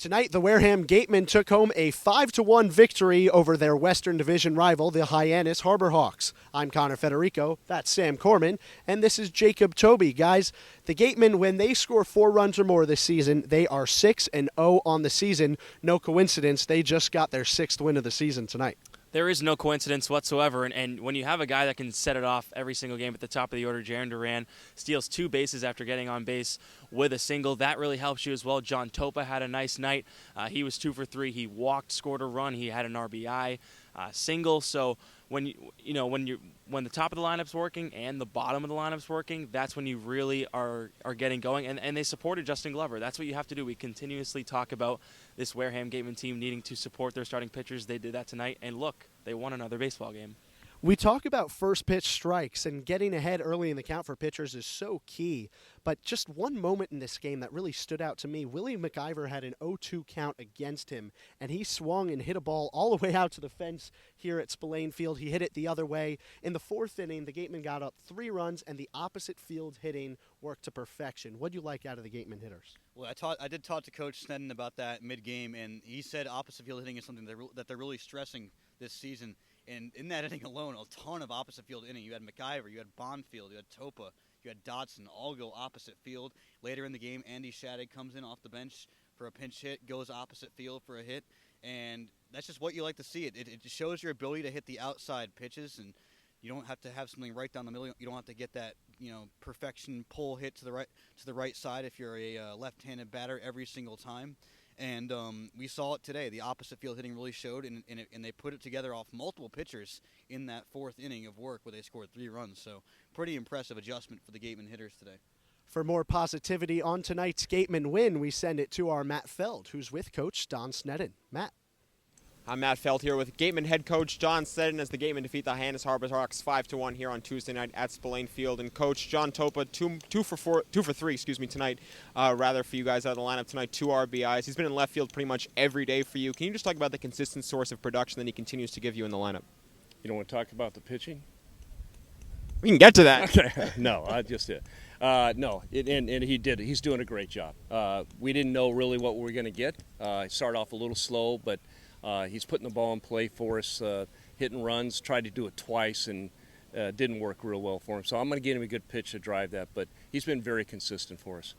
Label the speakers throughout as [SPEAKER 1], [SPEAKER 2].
[SPEAKER 1] Tonight, the Wareham Gatemen took home a 5-1 victory over their Western Division rival, the Hyannis Harbor Hawks. I'm Connor Federico, that's Sam Corman, and this is Jacob Toby. Guys, the Gatemen, when they score 4 runs or more this season, they are 6-0 on the season. No coincidence, they just got their 6th win of the season tonight.
[SPEAKER 2] There is no coincidence whatsoever, and when you have a guy that can set it off every single game at the top of the order, Jaron Duran steals 2 bases after getting on base with a single. That really helps you as well. John Topa had a nice night. He was 2 for 3. He walked, scored a run. He had an RBI single. So when the top of the lineup's working and the bottom of the lineup's working, that's when you really are getting going. And they supported Justin Glover. That's what you have to do. We continuously talk about this Wareham Gateman team needing to support their starting pitchers. They did that tonight, and look, they won another baseball game.
[SPEAKER 1] We talk about first pitch strikes, and getting ahead early in the count for pitchers is so key. But just one moment in this game that really stood out to me, Willie McIver had an 0-2 count against him, and he swung and hit a ball all the way out to the fence here at Spillane Field. He hit it the other way. In the 4th inning, the Gatemen got up 3 runs, and the opposite field hitting worked to perfection. What do you like out of the Gatemen hitters?
[SPEAKER 3] Well, I did talk to Coach Sneddon about that mid-game, and he said opposite field hitting is something that they're really stressing this season. And in that inning alone, a ton of opposite field inning. You had McIver, you had Bonfield, you had Topa, you had Dodson, all go opposite field. Later in the game, Andy Shattuck comes in off the bench for a pinch hit, goes opposite field for a hit, and that's just what you like to see. It just shows your ability to hit the outside pitches, and you don't have to have something right down the middle. You don't have to get that perfection pull hit to the right side if you're a left-handed batter every single time. And we saw it today. The opposite field hitting really showed, and they put it together off multiple pitchers in that 4th inning of work where they scored 3 runs. So pretty impressive adjustment for the Gatemen hitters today.
[SPEAKER 1] For more positivity on tonight's Gatemen win, we send it to our Matt Feld, who's with Coach Don Sneddon. Matt.
[SPEAKER 4] I'm Matt Feld here with Gatemen head coach John Sneddon as the Gatemen defeat the Hyannis Harbor Hawks 5-1 here on Tuesday night at Spillane Field. And Coach John Topa, 2 for 3 tonight, for you guys out of the lineup tonight, 2 RBIs. He's been in left field pretty much every day for you. Can you just talk about the consistent source of production that he continues to give you in the lineup?
[SPEAKER 5] You don't want to talk about the pitching?
[SPEAKER 4] We can get to that.
[SPEAKER 5] Okay. No, I just did. No, and he did it. He's doing a great job. We didn't know really what we were going to get. He started off a little slow, but he's putting the ball in play for us, hitting runs, tried to do it twice, and didn't work real well for him. So I'm going to get him a good pitch to drive that, but he's been very consistent for us.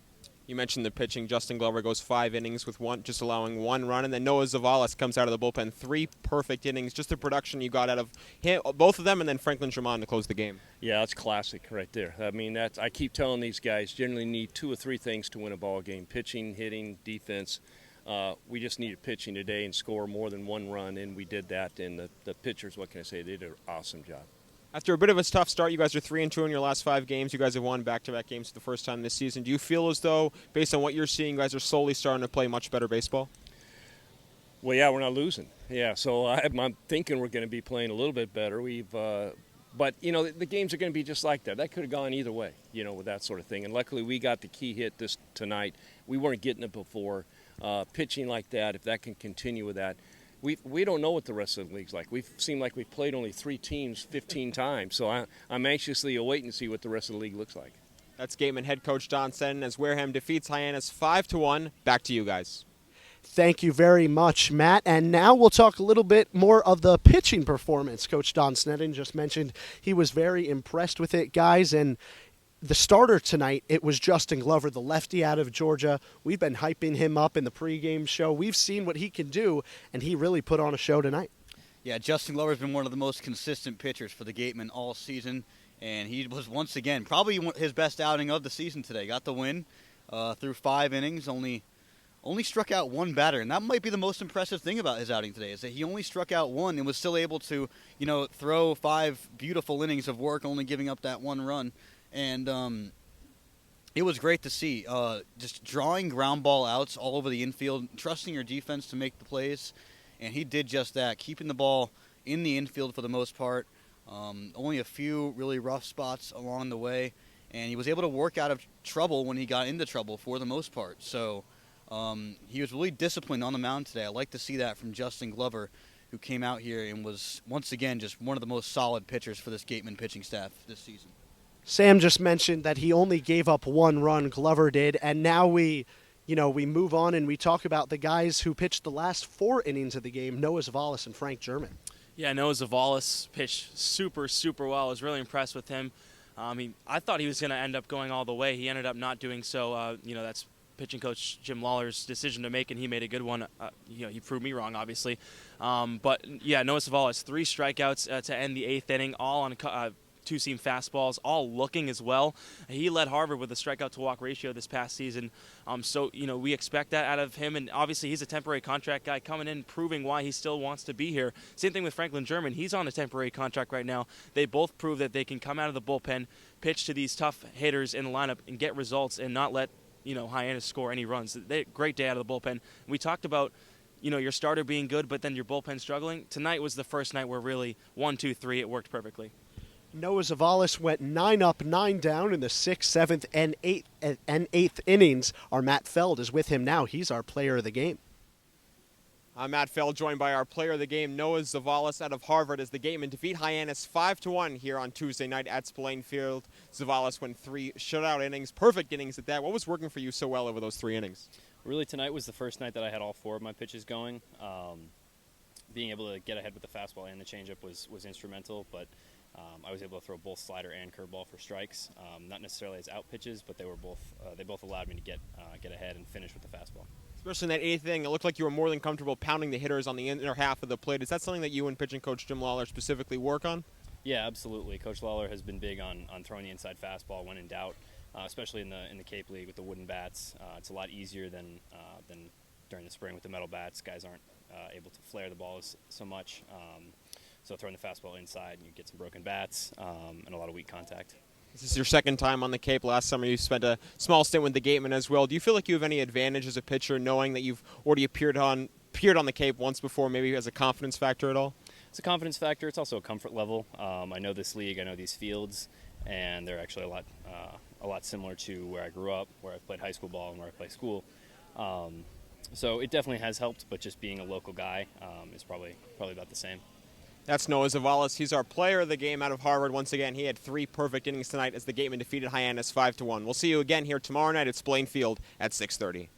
[SPEAKER 4] You mentioned the pitching. Justin Glover goes 5 innings with just allowing 1 run, and then Noah Zavalis comes out of the bullpen, 3 perfect innings. Just the production you got out of him, both of them, and then Franklin Dramond to close the game.
[SPEAKER 5] Yeah, that's classic right there. I mean, I keep telling these guys generally need 2 or 3 things to win a ball game: pitching, hitting, defense. We just needed pitching today and score more than 1 run, and we did that. And the pitchers, what can I say, they did an awesome job.
[SPEAKER 4] After a bit of a tough start, you guys are 3-2 in your last 5 games. You guys have won back-to-back games for the first time this season. Do you feel as though, based on what you're seeing, you guys are slowly starting to play much better baseball?
[SPEAKER 5] Well, yeah, we're not losing. Yeah, so I'm thinking we're going to be playing a little bit better. But the games are going to be just like that. That could have gone either way, with that sort of thing. And luckily, we got the key hit tonight. We weren't getting it before. Pitching like that, if that can continue with that, we don't know what the rest of the league's like. We've seemed like we've played only 3 teams 15 times, so I'm anxiously awaiting to see what the rest of the league looks like.
[SPEAKER 4] That's Gatemen head coach Don Sneddon as Wareham defeats Hyannis 5-1. Back to you guys.
[SPEAKER 1] Thank you very much, Matt. And now we'll talk a little bit more of the pitching performance. Coach Don Sneddon just mentioned he was very impressed with it, guys, and the starter tonight, it was Justin Glover, the lefty out of Georgia. We've been hyping him up in the pregame show. We've seen what he can do, and he really put on a show tonight.
[SPEAKER 3] Yeah, Justin Glover's been one of the most consistent pitchers for the Gatemen all season, and he was once again probably his best outing of the season today. Got the win through 5 innings, only struck out 1 batter, and that might be the most impressive thing about his outing today is that he only struck out 1 and was still able to, throw 5 beautiful innings of work, only giving up that 1 run. And it was great to see, just drawing ground ball outs all over the infield, trusting your defense to make the plays, and he did just that, keeping the ball in the infield for the most part. Only a few really rough spots along the way, and he was able to work out of trouble when he got into trouble for the most part. So he was really disciplined on the mound today. I like to see that from Justin Glover, who came out here and was, once again, just one of the most solid pitchers for this Gatemen pitching staff this season.
[SPEAKER 1] Sam just mentioned that he only gave up 1 run, Glover did, and now we we move on and we talk about the guys who pitched the last 4 innings of the game, Noah Zavalis and Frank German.
[SPEAKER 2] Yeah, Noah Zavalis pitched super, super well. I was really impressed with him. I thought he was going to end up going all the way. He ended up not doing so. That's pitching coach Jim Lawler's decision to make, and he made a good one. He proved me wrong, obviously. But yeah, Noah Zavalis, 3 strikeouts to end the 8th inning, all on 2-seam fastballs, all looking as well. He led Harvard with a strikeout-to-walk ratio this past season. We expect that out of him. And obviously, he's a temporary contract guy coming in, proving why he still wants to be here. Same thing with Franklin German. He's on a temporary contract right now. They both prove that they can come out of the bullpen, pitch to these tough hitters in the lineup, and get results and not let Hyannis score any runs. Great day out of the bullpen. We talked about your starter being good, but then your bullpen struggling. Tonight was the first night where really 1, 2, 3, it worked perfectly.
[SPEAKER 1] Noah Zavalis went 9 up, 9 down in the 6th, 7th, and 8th innings. Our Matt Feld is with him now. He's our player of the game.
[SPEAKER 4] I'm Matt Feld, joined by our player of the game, Noah Zavalis out of Harvard, as the Gatemen defeat Hyannis 5-1 here on Tuesday night at Spillane Field. Zavalis went 3 shutout innings, perfect innings at that. What was working for you so well over those 3 innings?
[SPEAKER 6] Really, tonight was the first night that I had all 4 of my pitches going. Being able to get ahead with the fastball and the changeup was instrumental, but I was able to throw both slider and curveball for strikes. Not necessarily as out pitches, but they both allowed me to get ahead and finish with the fastball.
[SPEAKER 4] Especially in that 8th inning, it looked like you were more than comfortable pounding the hitters on the inner half of the plate. Is that something that you and pitching coach Jim Lawler specifically work on?
[SPEAKER 6] Yeah, absolutely. Coach Lawler has been big on throwing the inside fastball when in doubt, especially in the Cape League with the wooden bats. It's a lot easier than during the spring with the metal bats. Guys aren't able to flare the ball so much. So throwing the fastball inside, you get some broken bats and a lot of weak contact.
[SPEAKER 4] This is your 2nd time on the Cape. Last summer you spent a small stint with the Gatemen as well. Do you feel like you have any advantage as a pitcher knowing that you've already appeared on the Cape once before, maybe as a confidence factor at all?
[SPEAKER 6] It's a confidence factor. It's also a comfort level. I know this league. I know these fields, and they're actually a lot similar to where I grew up, where I played high school ball and where I play school. So it definitely has helped, but just being a local guy is probably about the same.
[SPEAKER 4] That's Noah Zavalis. He's our player of the game out of Harvard. Once again, he had 3 perfect innings tonight as the Gatemen defeated Hyannis 5-1. We'll see you again here tomorrow night at Spillane Field at 6:30.